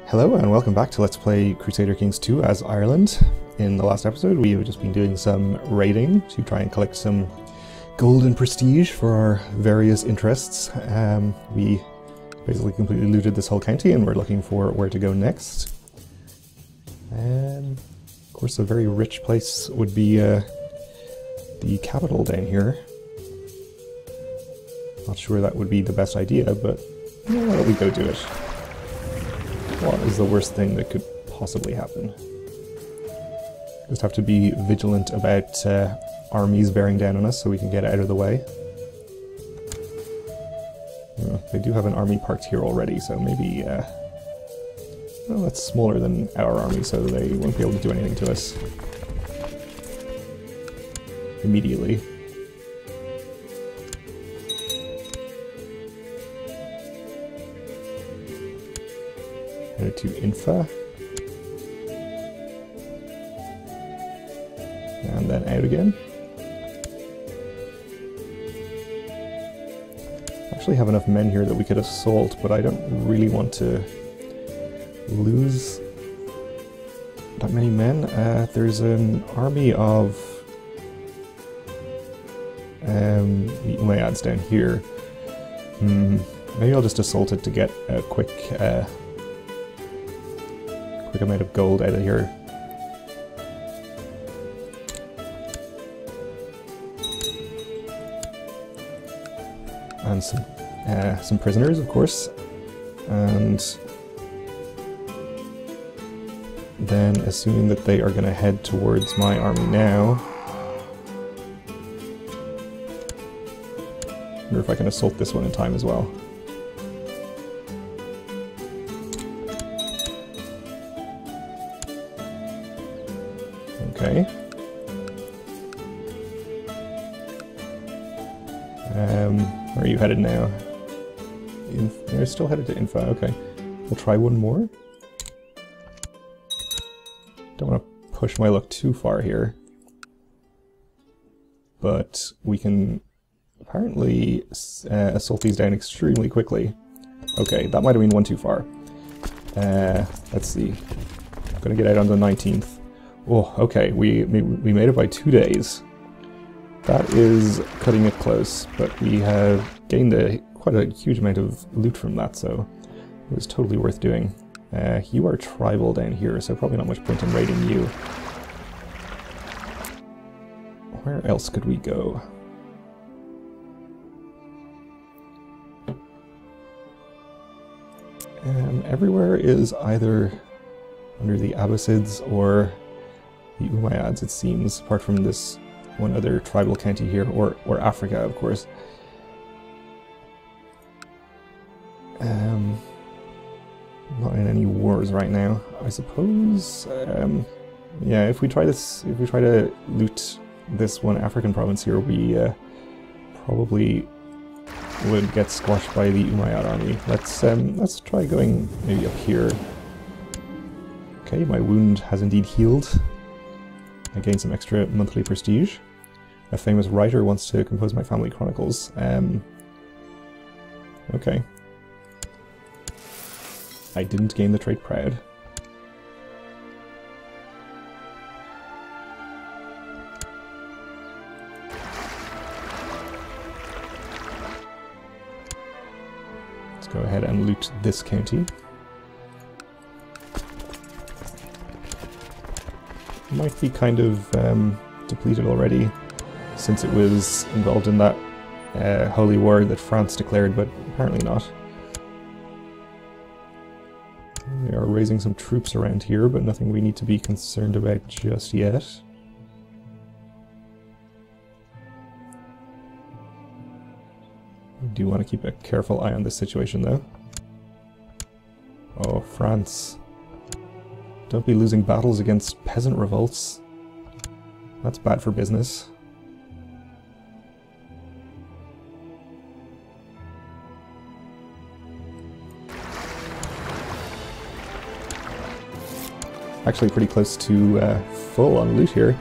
Hello and welcome back to Let's Play Crusader Kings 2 as Ireland. In the last episode we have just been doing some raiding to try and collect some gold and prestige for our various interests. We basically completely looted this whole county and we're looking for where to go next. Of course a very rich place would be the capital down here. Not sure that would be the best idea, but why don't we go do it? What is the worst thing that could possibly happen? Just have to be vigilant about armies bearing down on us so we can get out of the way. They do have an army parked here already, so maybe well, that's smaller than our army, so they won't be able to do anything to us immediately. Headed to Infa. And then out again. Actually have enough men here that we could assault, but I don't really want to lose that many men. There's an army of the Umayyads down here. Maybe I'll just assault it to get a quick amount of gold out of here. And some prisoners, of course. And then, assuming that they are going to head towards my army now, I wonder if I can assault this one in time as well. Okay. Where are you headed now? You're still headed to Infa, okay. We'll try one more. Don't want to push my luck too far here. But we can apparently assault these down extremely quickly. Okay, that might have been one too far. Let's see. I'm gonna get out on the 19th. Oh, okay, we made it by 2 days. That is cutting it close, but we have gained quite a huge amount of loot from that, so it was totally worth doing. You are tribal down here, so probably not much point in raiding you. Where else could we go? Everywhere is either under the Abbasids or the Umayyads, it seems, apart from this one other tribal county here, or Africa, of course. Not in any wars right now, I suppose. Yeah, if we try to loot this one African province here, we probably would get squashed by the Umayyad army. Let's try going maybe up here. Okay, my wound has indeed healed. I gained some extra monthly prestige. A famous writer wants to compose my family chronicles. Okay. I didn't gain the trait Proud. Let's go ahead and loot this county. Might be kind of depleted already, since it was involved in that holy war that France declared, but apparently not. We are raising some troops around here, but nothing we need to be concerned about just yet. We do want to keep a careful eye on this situation, though. Oh, France. Don't be losing battles against peasant revolts. That's bad for business. Actually pretty close to full on loot here.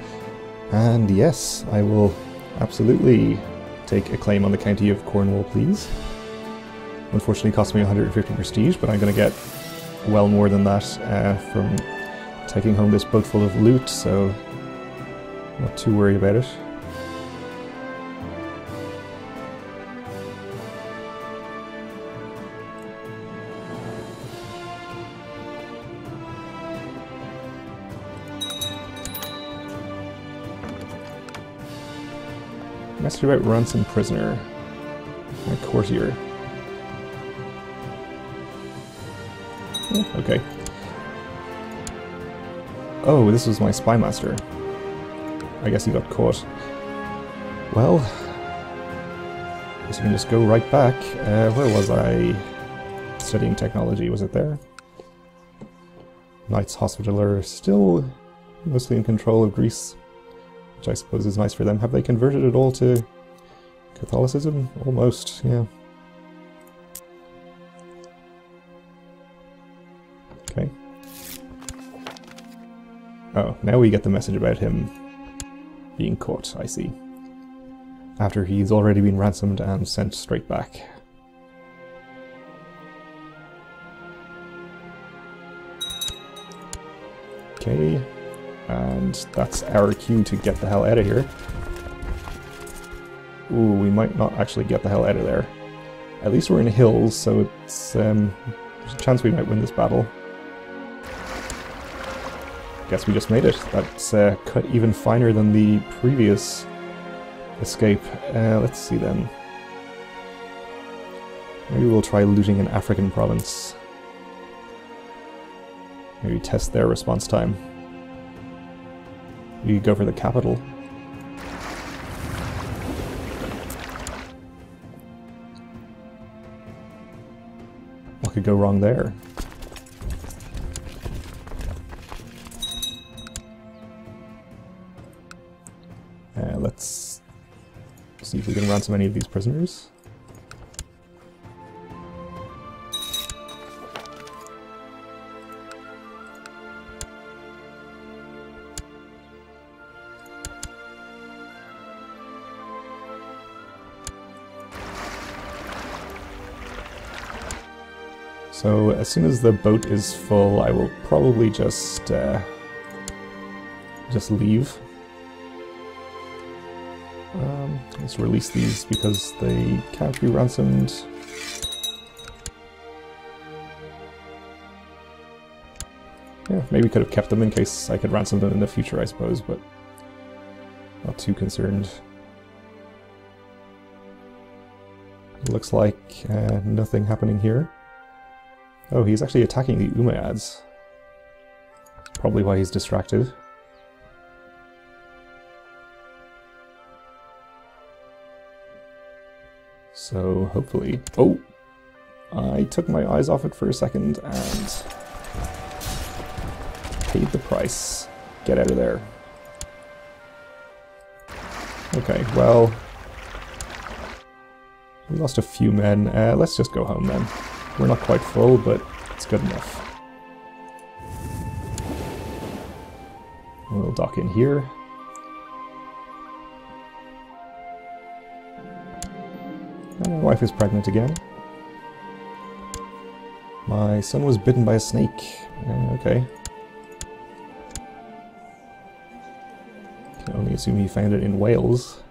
And yes, I will absolutely take a claim on the county of Cornwall, please. Unfortunately, it cost me 150 prestige, but I'm going to get well more than that from taking home this boat full of loot, so not too worried about it. Message about ransom prisoner. A courtier. Yeah, okay. Oh, this was my spy master. I guess he got caught. Well, I guess we can just go right back. Where was I? Studying technology, was it there? Knights Hospitaller still mostly in control of Greece, which I suppose is nice for them. Have they converted it all to Catholicism? Almost, yeah. Okay. Oh, now we get the message about him being caught, I see. After he's already been ransomed and sent straight back. Okay, and that's our cue to get the hell out of here. Ooh, we might not actually get the hell out of there. At least we're in hills, so it's there's a chance we might win this battle. Guess we just made it. That's cut even finer than the previous escape. Let's see then. Maybe we'll try looting an African province. Maybe test their response time. We go for the capital. What could go wrong there? Let's see if we can ransom any of these prisoners. So as soon as the boat is full, I will probably just leave. Let's release these because they can't be ransomed. Yeah, maybe could have kept them in case I could ransom them in the future, I suppose, but not too concerned. Looks like nothing happening here. Oh, he's actually attacking the Umayyads. That's probably why he's distracted. So, hopefully... Oh! I took my eyes off it for a second and paid the price. Get out of there. Okay, well... we lost a few men. Let's just go home then. We're not quite full, but it's good enough. We'll dock in here. And my wife is pregnant again. My son was bitten by a snake. Okay. Can only assume he found it in Wales.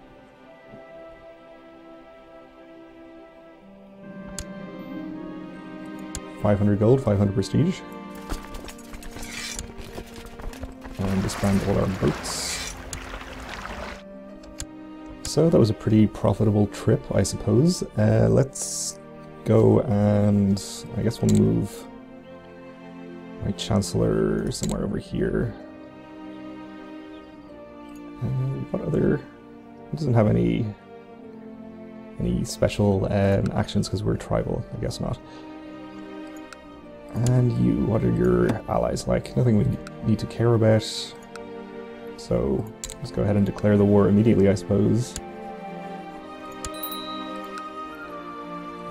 $500 gold, 500 prestige. And disband all our boats. So that was a pretty profitable trip, I suppose. Let's go and I guess we'll move my Chancellor somewhere over here. What other... it doesn't have any special actions because we're tribal, I guess not. And you, what are your allies like? Nothing we need to care about. So, let's go ahead and declare the war immediately, I suppose.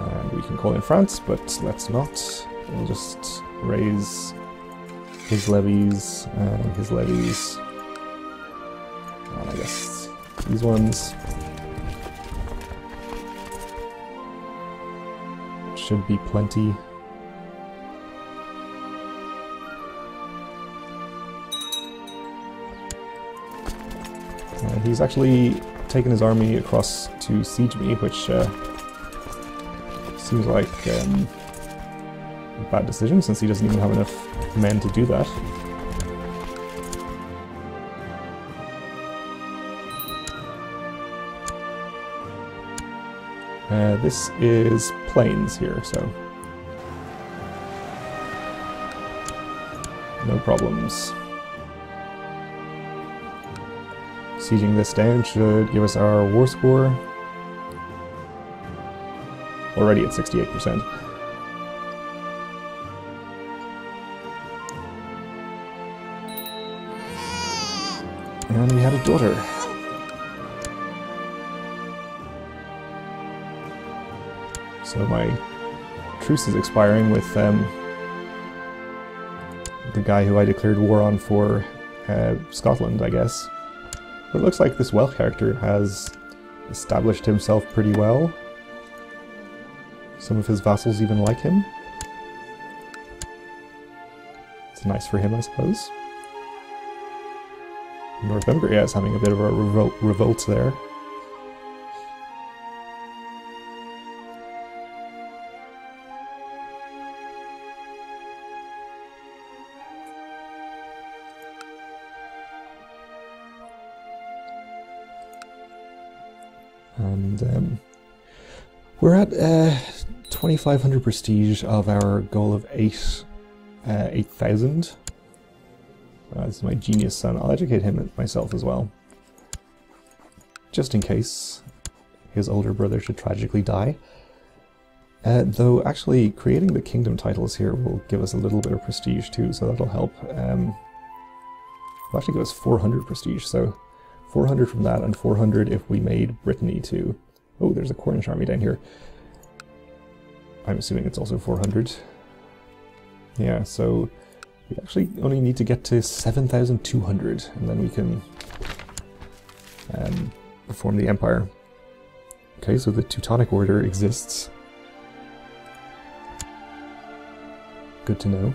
And we can call in France, but let's not. We'll just raise his levies and his levies. And I guess these ones should be plenty. He's actually taken his army across to siege me, which seems like a bad decision since he doesn't even have enough men to do that. This is plains here, so no problems. Sieging this down should give us our war score. Already at 68%. And we had a daughter. So my truce is expiring with the guy who I declared war on for Scotland, I guess. But it looks like this Welsh character has established himself pretty well. Some of his vassals even like him. It's nice for him, I suppose. Northumbria is having a bit of a revolt there. And we're at 2,500 prestige of our goal of 8,000. This is my genius son. I'll educate him myself as well, just in case his older brother should tragically die. Though actually creating the kingdom titles here will give us a little bit of prestige too, so that'll help. It'll actually give us 400 prestige, so 400 from that, and 400 if we made Brittany too. Oh, there's a Cornish army down here. I'm assuming it's also 400. Yeah, so we actually only need to get to 7,200, and then we can form the empire. Okay, so the Teutonic Order exists. Good to know.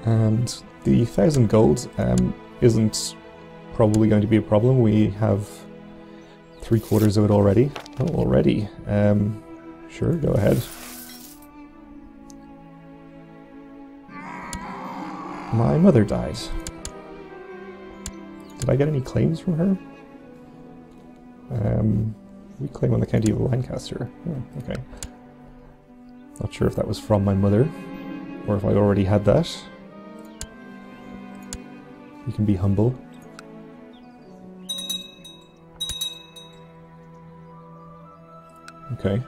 And the 1,000 gold isn't probably going to be a problem. We have 3/4 of it already. Oh, already. Sure, go ahead. My mother died. Did I get any claims from her? We claim on the county of Lancaster. Oh, okay. Not sure if that was from my mother, or if I already had that. You can be humble. Okay.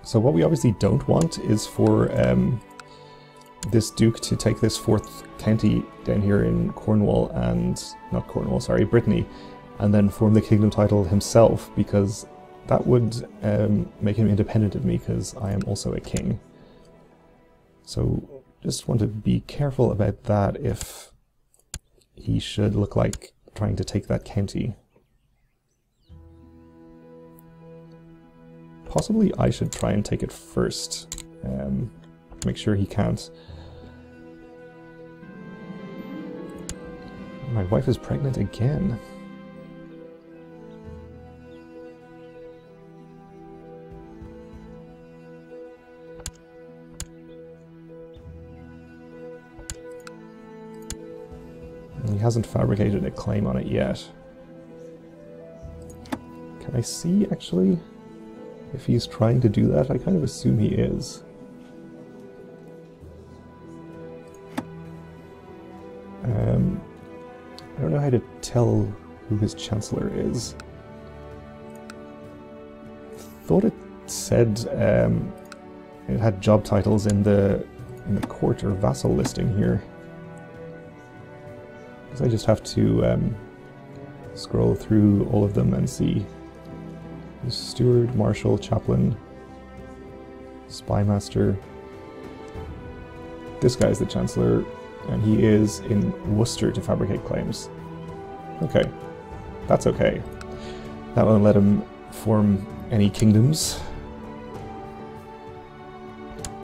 So what we obviously don't want is for this Duke to take this 4th county down here in Cornwall and... not Cornwall, sorry, Brittany, and then form the kingdom title himself, because that would make him independent of me, because I am also a king. So just want to be careful about that if he should look like trying to take that county. Possibly I should try and take it first. Make sure he can't. My wife is pregnant again. He hasn't fabricated a claim on it yet. Can I see, actually, if he's trying to do that? I kind of assume he is. I don't know how to tell who his chancellor is. Thought it said it had job titles in the court or vassal listing here. Guess I just have to scroll through all of them and see Steward, Marshal, Chaplain, Spymaster. This guy's the Chancellor, and he is in Worcester to fabricate claims. Okay, that's okay. That won't let him form any kingdoms.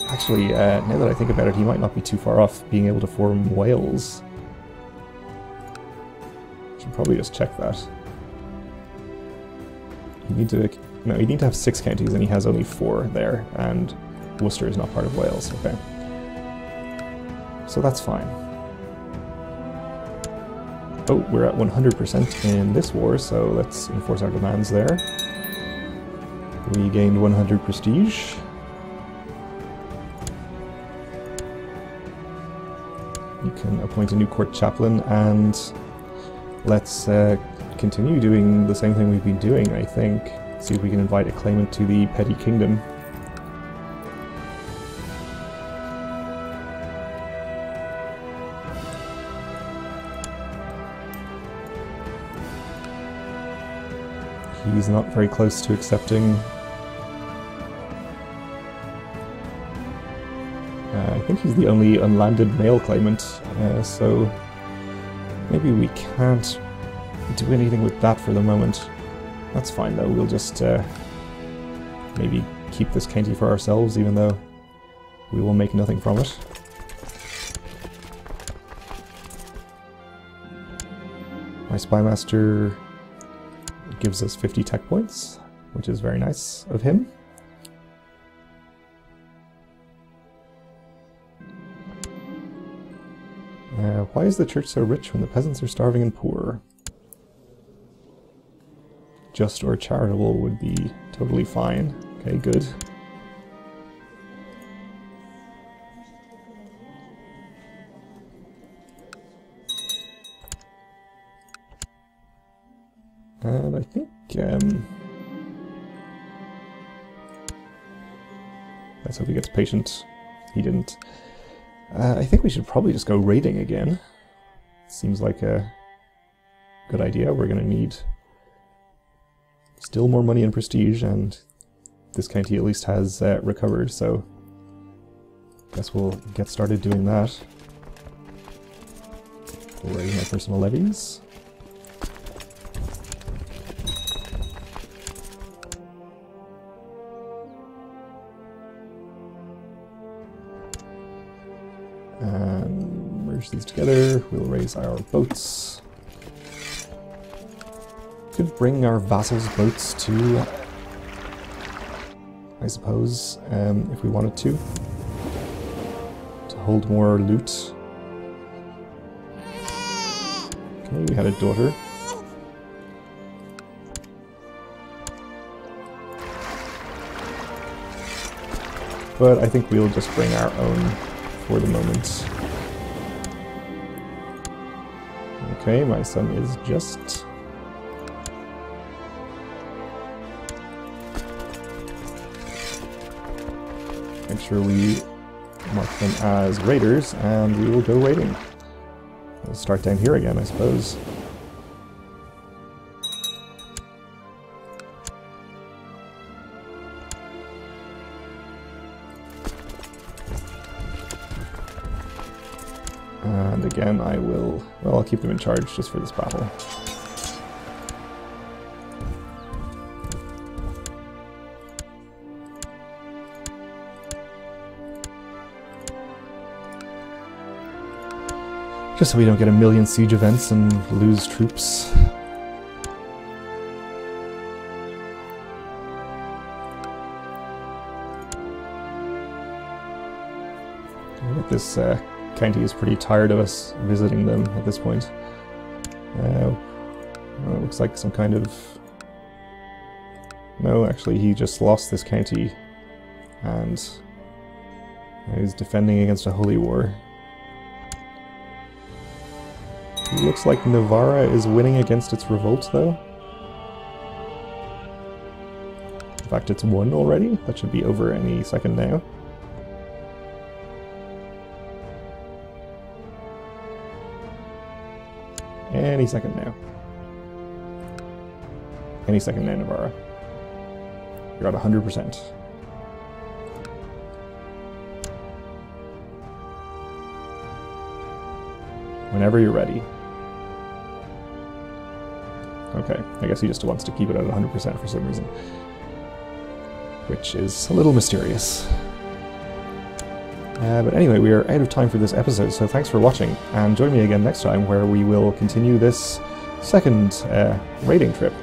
Actually, now that I think about it, he might not be too far off being able to form Wales. Should probably just check that. You need to... No, you need to have 6 counties, and he has only 4 there, and Worcester is not part of Wales. Okay. So that's fine. Oh, we're at 100% in this war, so let's enforce our demands there. We gained 100 prestige. You can appoint a new court chaplain, and let's continue doing the same thing we've been doing, I think. See if we can invite a claimant to the petty kingdom. He's not very close to accepting. I think he's the only unlanded male claimant, so maybe we can't do anything with that for the moment. That's fine though, we'll just maybe keep this county for ourselves, even though we will make nothing from it. My Spymaster gives us 50 tech points, which is very nice of him. Why is the church so rich when the peasants are starving and poor? Just or charitable would be totally fine. Okay, good. And I think, let's hope he gets patient. He didn't. I think we should probably just go raiding again. Seems like a good idea. We're going to need still more money and prestige, and this county at least has recovered, so I guess we'll get started doing that. We'll raise my personal levies. And merge these together. We'll raise our boats. Could bring our vassals' boats to, I suppose, if we wanted to hold more loot. Okay, we had a daughter. But I think we'll just bring our own for the moment. Okay, my son is just... Make sure we mark them as raiders, and we will go raiding. We'll start down here again, I suppose. And again, I will... Well, I'll keep them in charge just for this battle. Just so we don't get a million siege events and lose troops. I think this county is pretty tired of us visiting them at this point. Well, it looks like some kind of... No, actually he just lost this county and he's defending against a holy war. It looks like Navarra is winning against its revolt, though. In fact, it's won already. That should be over any second now. Any second now. Any second now, Navarra. You're at 100%. Whenever you're ready. Okay, I guess he just wants to keep it at 100% for some reason. Which is a little mysterious. But anyway, we are out of time for this episode, so thanks for watching, and join me again next time where we will continue this second raiding trip.